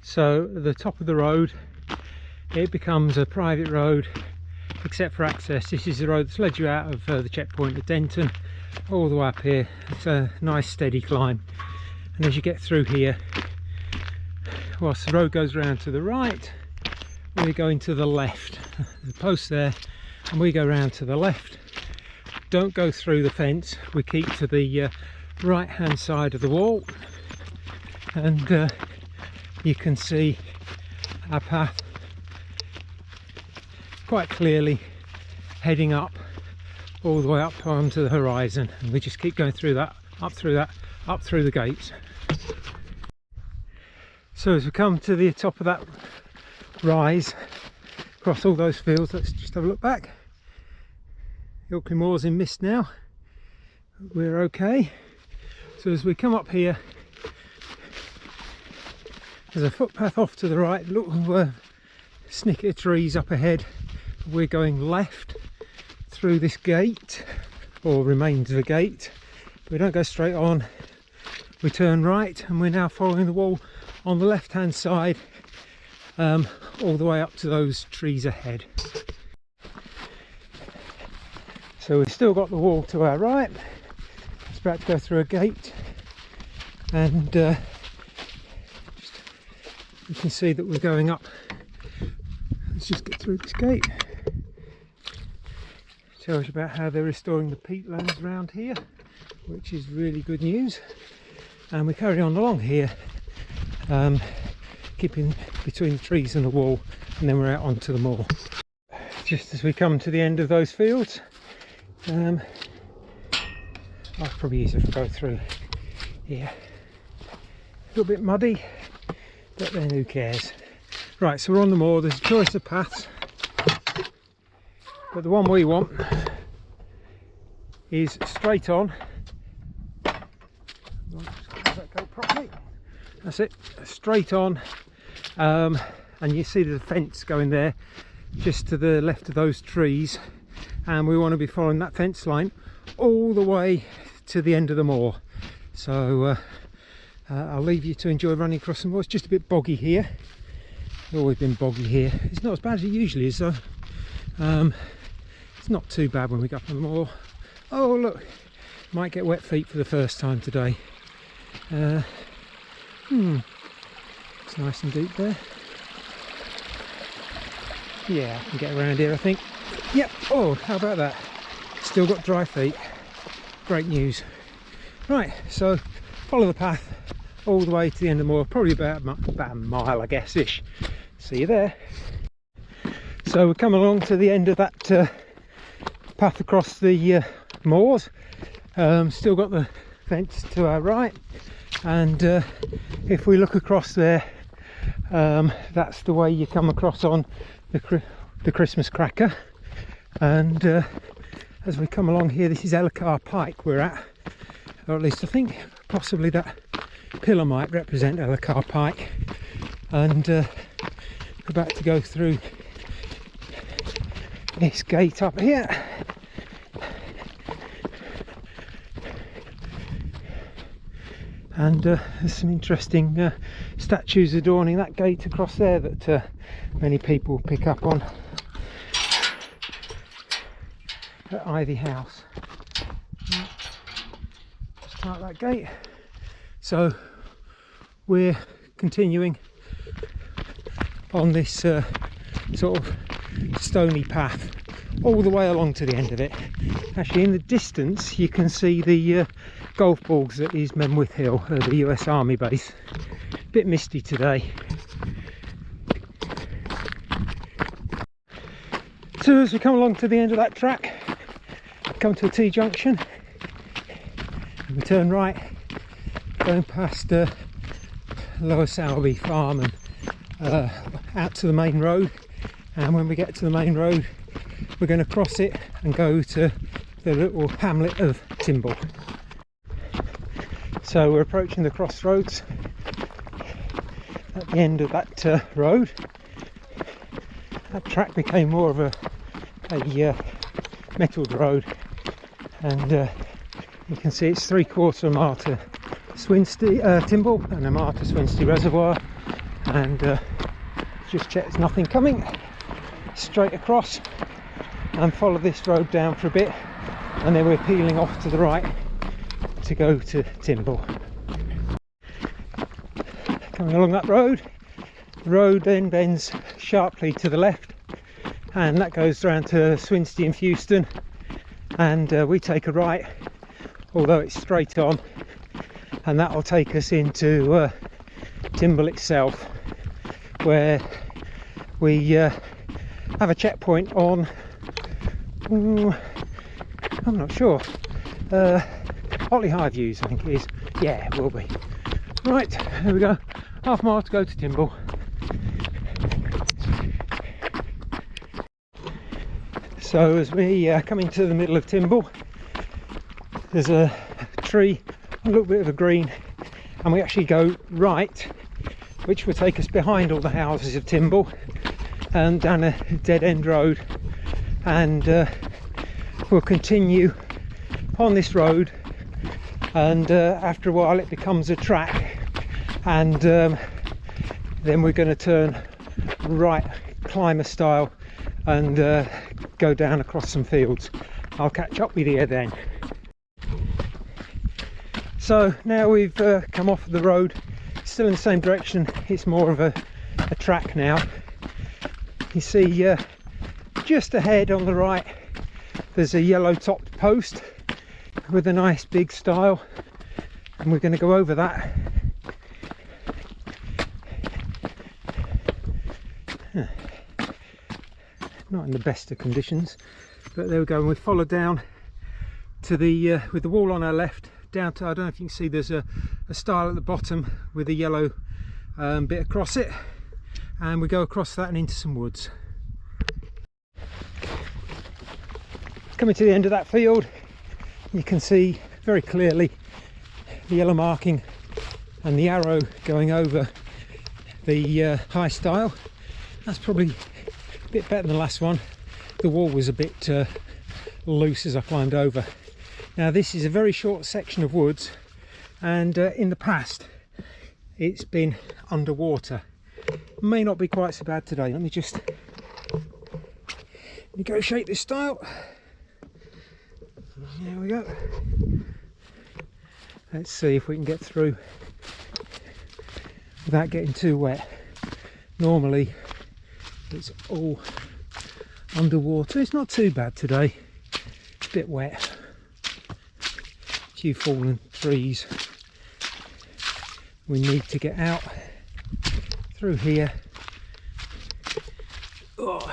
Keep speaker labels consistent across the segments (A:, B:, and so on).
A: So at the top of the road it becomes a private road except for access. This is the road that's led you out of the checkpoint at Denton all the way up here. It's a nice steady climb, and as you get through here, whilst the road goes round to the right, we're going to the left. There's a post there and we go round to the left. Don't go through the fence, we keep to the right hand side of the wall, and you can see our path quite clearly heading up all the way up onto the horizon, and we just keep going through that, up through the gates. So as we come to the top of that rise across all those fields, let's just have a look back. Ilkley Moor's in mist now, we're okay. So as we come up here, there's a footpath off to the right, little snicket of trees up ahead. We're going left through this gate, or remains of a gate. We don't go straight on, we turn right, and we're now following the wall on the left hand side, all the way up to those trees ahead. So we've still got the wall to our right. It's about to go through a gate, and you can see that we're going up. Let's just get through this gate. Tells you about how they're restoring the peatlands around here, which is really good news. And we carry on along here, keeping between the trees and the wall, and then we're out onto the moor. Just as we come to the end of those fields, oh, it's probably easier if I go through here. A little bit muddy, but then who cares. Right, so we're on the moor. There's a choice of paths, but the one we want is straight on. That's it, straight on, and you see there's a fence going there just to the left of those trees, and we want to be following that fence line all the way to the end of the moor. So I'll leave you to enjoy running across the moor. It's just a bit boggy here. It's always been boggy here. It's not as bad as it usually is though. It's not too bad when we go up on the moor. Oh look, might get wet feet for the first time today. It's nice and deep there. Yeah, I can get around here I think. Yep, oh how about that, still got dry feet, great news. Right, so follow the path all the way to the end of the moor, probably about a mile I guess ish. See you there. So we're coming along to the end of that path across the moors. Still got the fence to our right, and if we look across there, that's the way you come across on the Christmas cracker. And as we come along here, this is Ellicott Pike we're at, or at least I think possibly that pillar might represent Ellicott Pike. And we're about to go through this gate up here. And there's some interesting statues adorning that gate across there that many people pick up on at Ivy House. Just like that gate. So we're continuing on this sort of stony path all the way along to the end of it. Actually in the distance you can see the golf balls at East Menwith Hill, the US Army base. Bit misty today. So as we come along to the end of that track, come to a T-junction, and we turn right, going past Lower Sowerby Farm and out to the main road. And when we get to the main road, we're going to cross it and go to the little hamlet of Timble. So we're approaching the crossroads at the end of that road. That track became more of a metalled road, and you can see it's 3/4 of a mile to Timble and a mile to Swinsty Reservoir, and just check there's nothing coming. Straight across and follow this road down for a bit, and then we're peeling off to the right to go to Timble. Coming along that road, the road then bends sharply to the left, and that goes round to Swinsty and Fewston, and we take a right, although it's straight on, and that will take us into Timble itself, where we have a checkpoint on, I'm not sure, Otley High Views I think it is. Yeah, it will be. Right, there we go, half mile to go to Timble. So as we come into the middle of Timble, there's a tree, a little bit of a green, and we actually go right, which will take us behind all the houses of Timble and down a dead end road, and we'll continue on this road, and after a while it becomes a track, and then we're going to turn right climber style and go down across some fields. I'll catch up with you then. So now we've come off the road, still in the same direction, it's more of a track now. You see just ahead on the right there's a yellow topped post with a nice big stile, and we're going to go over that. Not in the best of conditions, but there we go, and we follow down to the with the wall on our left down to, I don't know if you can see, there's a stile at the bottom with a yellow bit across it, and we go across that and into some woods. Coming to the end of that field, you can see very clearly the yellow marking and the arrow going over the high stile. That's probably a bit better than the last one. The wall was a bit loose as I climbed over. Now this is a very short section of woods, and in the past it's been underwater. May not be quite so bad today. Let me just negotiate this stile. There we go. Let's see if we can get through without getting too wet. Normally it's all underwater. It's not too bad today. It's a bit wet. A few fallen trees. We need to get out through here. Oh.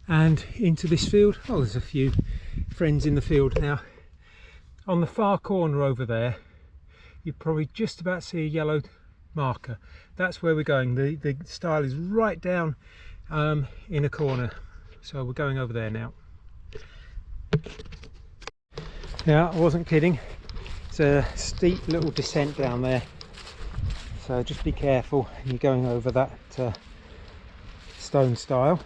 A: And into this field. Oh, there's a few friends in the field now. On the far corner over there, you probably just about see a yellow marker. That's where we're going. The stile is right down in a corner, so we're going over there now. Now, I wasn't kidding. It's a steep little descent down there, so just be careful. You're going over that stone stile.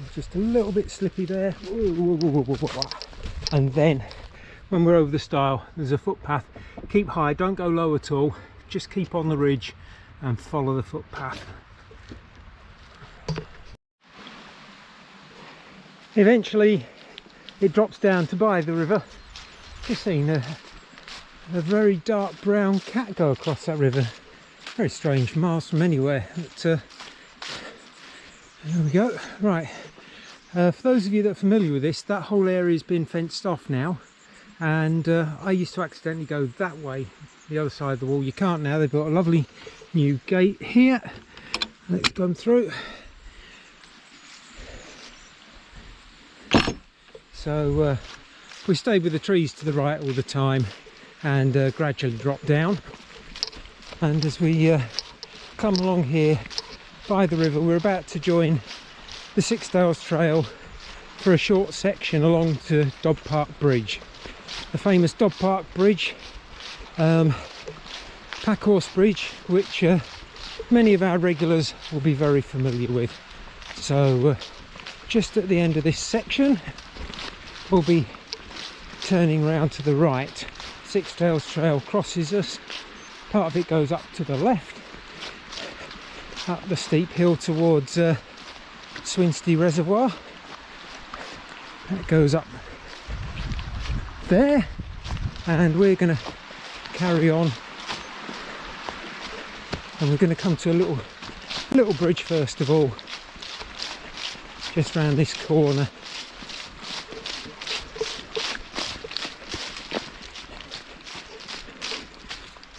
A: It's just a little bit slippy there, and then when we're over the stile there's a footpath. Keep high, don't go low at all, just keep on the ridge and follow the footpath. Eventually it drops down to by the river. Just seen a very dark brown cat go across that river. Very strange, miles from anywhere. But, there we go. Right, for those of you that are familiar with this, that whole area has been fenced off now, and I used to accidentally go that way, the other side of the wall. You can't now. They've got a lovely new gate here. Let's come through. So we stayed with the trees to the right all the time and gradually drop down, and as we come along here by the river, we're about to join the Sixdales Trail for a short section along to Dob Park Bridge, the famous Dob Park Bridge, Packhorse Bridge, which many of our regulars will be very familiar with. So just at the end of this section we'll be turning round to the right. Sixdales Trail crosses us part of it goes up to the left, up the steep hill towards Swinsty Reservoir. It goes up there, and we're going to carry on, and we're going to come to a little bridge first of all, just round this corner.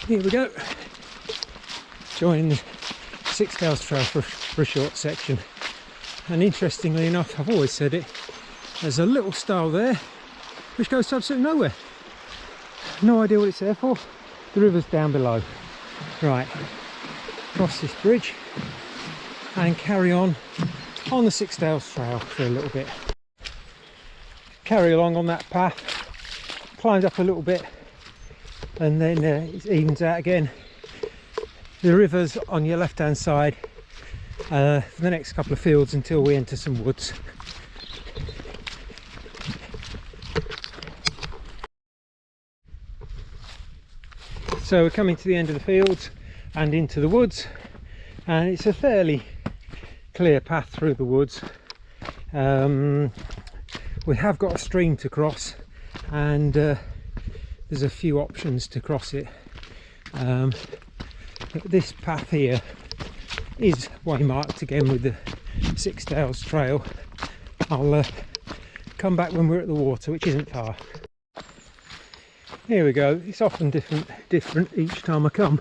A: Here we go, joining the Sixdales Trail for a short section. And interestingly enough, I've always said it, there's a little stile there which goes to absolutely nowhere. No idea what it's there for. The river's down below. Right, cross this bridge and carry on the Sixdales Trail for a little bit. Carry along on that path, climbed up a little bit, and then it evens out again. The river's on your left hand side for the next couple of fields until we enter some woods. So we're coming to the end of the fields and into the woods, and it's a fairly clear path through the woods. We have got a stream to cross, and there's a few options to cross it. But this path here is waymarked again with the Sixdales Trail. I'll come back when we're at the water, which isn't far. Here we go. It's often different each time I come.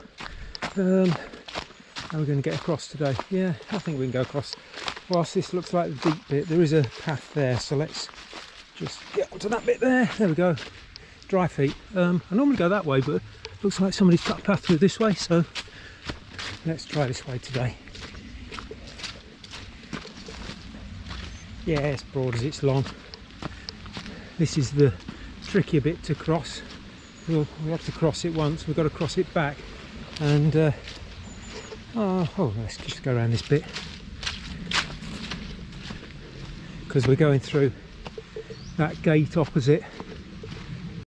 A: How are we going to get across today? Yeah, I think we can go across. Whilst this looks like the deep bit, there is a path there, so let's just get onto that bit there. There we go. Dry feet. I normally go that way, but looks like somebody's cut a path through this way, so let's try this way today. Yeah, it's broad as it's long. This is the trickier bit to cross. We have to cross it once, we've got to cross it back, and let's just go around this bit, because we're going through that gate opposite